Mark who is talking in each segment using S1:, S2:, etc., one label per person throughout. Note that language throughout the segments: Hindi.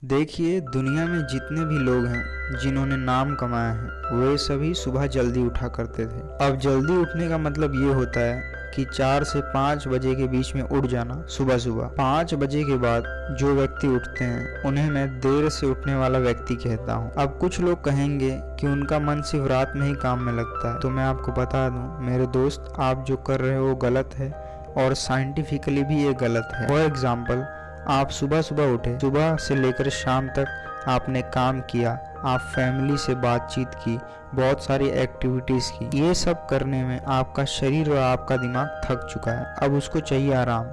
S1: देखिए, दुनिया में जितने भी लोग हैं जिन्होंने नाम कमाया है वे सभी सुबह जल्दी उठा करते थे। अब जल्दी उठने का मतलब ये होता है कि 4 से 5 बजे के बीच में उठ जाना। सुबह सुबह 5 बजे के बाद जो व्यक्ति उठते हैं उन्हें मैं देर से उठने वाला व्यक्ति कहता हूँ। अब कुछ लोग कहेंगे कि उनका मन सिर्फ रात में ही काम में लगता है, तो मैं आपको बता दूं मेरे दोस्त, आप जो कर रहे हो वो गलत है और साइंटिफिकली भी ये गलत है। फॉर एग्जाम्पल, आप सुबह सुबह उठे, सुबह से लेकर शाम तक आपने काम किया, आप फैमिली से बातचीत की, बहुत सारी एक्टिविटीज़ की। ये सब करने में आपका शरीर और आपका दिमाग थक चुका है, अब उसको चाहिए आराम।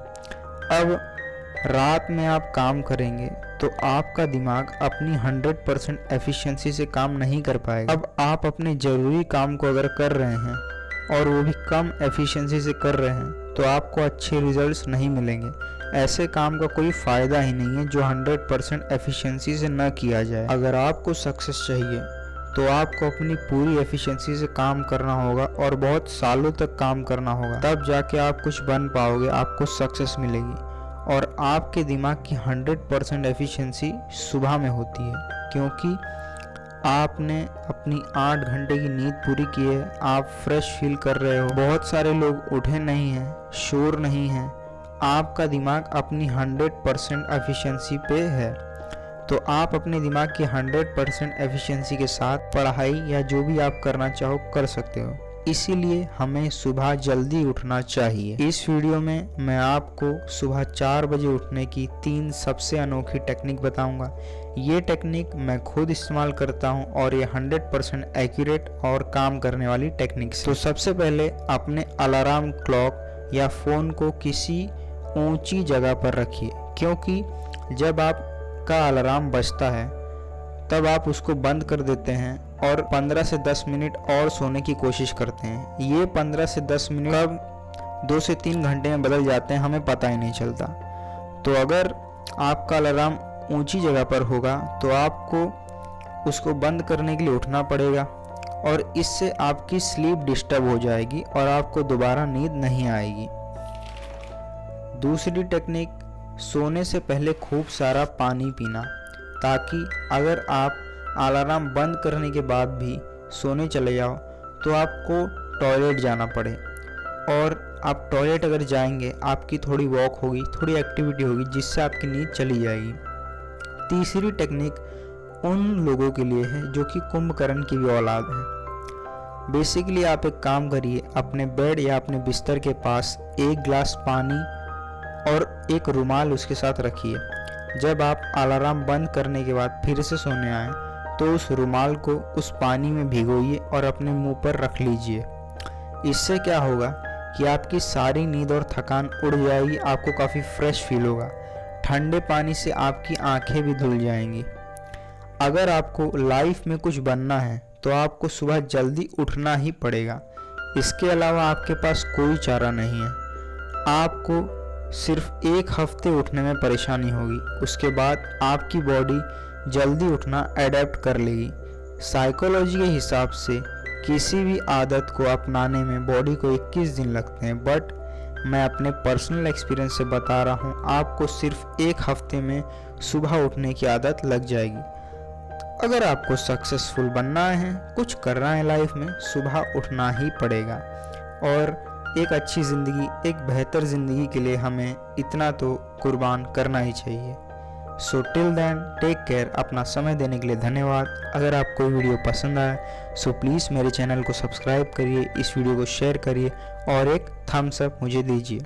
S1: अब रात में आप काम करेंगे तो आपका दिमाग अपनी 100% एफिशिएंसी से काम नहीं कर पाएगा। अब आप अपने ज़रूरी काम को अगर कर रहे हैं और वो भी कम एफिशिएंसी से कर रहे हैं तो आपको अच्छे रिजल्ट्स नहीं मिलेंगे। ऐसे काम का कोई फ़ायदा ही नहीं है जो 100% एफिशिएंसी से न किया जाए। अगर आपको सक्सेस चाहिए तो आपको अपनी पूरी एफिशिएंसी से काम करना होगा और बहुत सालों तक काम करना होगा, तब जाके आप कुछ बन पाओगे, आपको सक्सेस मिलेगी। और आपके दिमाग की 100% एफिशिएंसी सुबह में होती है, क्योंकि आपने अपनी 8 घंटे की नींद पूरी की है, आप फ्रेश फील कर रहे हो। बहुत सारे लोग उठे नहीं हैं, शोर नहीं है, आपका दिमाग अपनी 100% एफिशिएंसी पे है। तो आप अपने दिमाग की 100% एफिशिएंसी के साथ पढ़ाई या जो भी आप करना चाहो कर सकते हो। इसीलिए हमें सुबह जल्दी उठना चाहिए। इस वीडियो में मैं आपको सुबह 4 बजे उठने की 3 सबसे अनोखी टेक्निक बताऊंगा। ये टेक्निक मैं खुद इस्तेमाल करता हूं और ये 100% एक्यूरेट और काम करने वाली टेक्निक है। तो सबसे पहले अपने अलार्म क्लॉक या फ़ोन को किसी ऊंची जगह पर रखिए, क्योंकि जब आपका अलार्म बजता है तब आप उसको बंद कर देते हैं और 15 से 10 मिनट और सोने की कोशिश करते हैं। ये 15 से 10 मिनट कब 2 से 3 घंटे में बदल जाते हैं, हमें पता ही नहीं चलता। तो अगर आपका अलार्म ऊंची जगह पर होगा तो आपको उसको बंद करने के लिए उठना पड़ेगा और इससे आपकी स्लीप डिस्टर्ब हो जाएगी और आपको दोबारा नींद नहीं आएगी। दूसरी टेक्निक, सोने से पहले खूब सारा पानी पीना, ताकि अगर आप अलार्म बंद करने के बाद भी सोने चले जाओ तो आपको टॉयलेट जाना पड़े, और आप टॉयलेट अगर जाएंगे आपकी थोड़ी वॉक होगी, थोड़ी एक्टिविटी होगी, जिससे आपकी नींद चली जाएगी। तीसरी टेक्निक उन लोगों के लिए है जो कि कुंभकर्ण की भी औलाद है। बेसिकली आप एक काम करिए, अपने बेड या अपने बिस्तर के पास एक गिलास पानी और एक रुमाल उसके साथ रखिए। जब आप अलार्म बंद करने के बाद फिर से सोने आए तो उस रुमाल को उस पानी में भिगोइए और अपने मुंह पर रख लीजिए। इससे क्या होगा कि आपकी सारी नींद और थकान उड़ जाएगी, आपको काफ़ी फ्रेश फील होगा। ठंडे पानी से आपकी आंखें भी धुल जाएंगी। अगर आपको लाइफ में कुछ बनना है तो आपको सुबह जल्दी उठना ही पड़ेगा, इसके अलावा आपके पास कोई चारा नहीं है। आपको सिर्फ 1 हफ्ते उठने में परेशानी होगी, उसके बाद आपकी बॉडी जल्दी उठना एडेप्ट कर लेगी। साइकोलॉजी के हिसाब से किसी भी आदत को अपनाने में बॉडी को 21 दिन लगते हैं, बट मैं अपने पर्सनल एक्सपीरियंस से बता रहा हूँ, आपको सिर्फ 1 हफ्ते में सुबह उठने की आदत लग जाएगी। अगर आपको सक्सेसफुल बनना है, कुछ करना है लाइफ में, सुबह उठना ही पड़ेगा। और एक अच्छी ज़िंदगी, एक बेहतर ज़िंदगी के लिए हमें इतना तो कुर्बान करना ही चाहिए। So till then, take care. अपना समय देने के लिए धन्यवाद। अगर आपको वीडियो पसंद आए सो प्लीज़ मेरे चैनल को सब्सक्राइब करिए, इस वीडियो को शेयर करिए और एक थम्स अप मुझे दीजिए।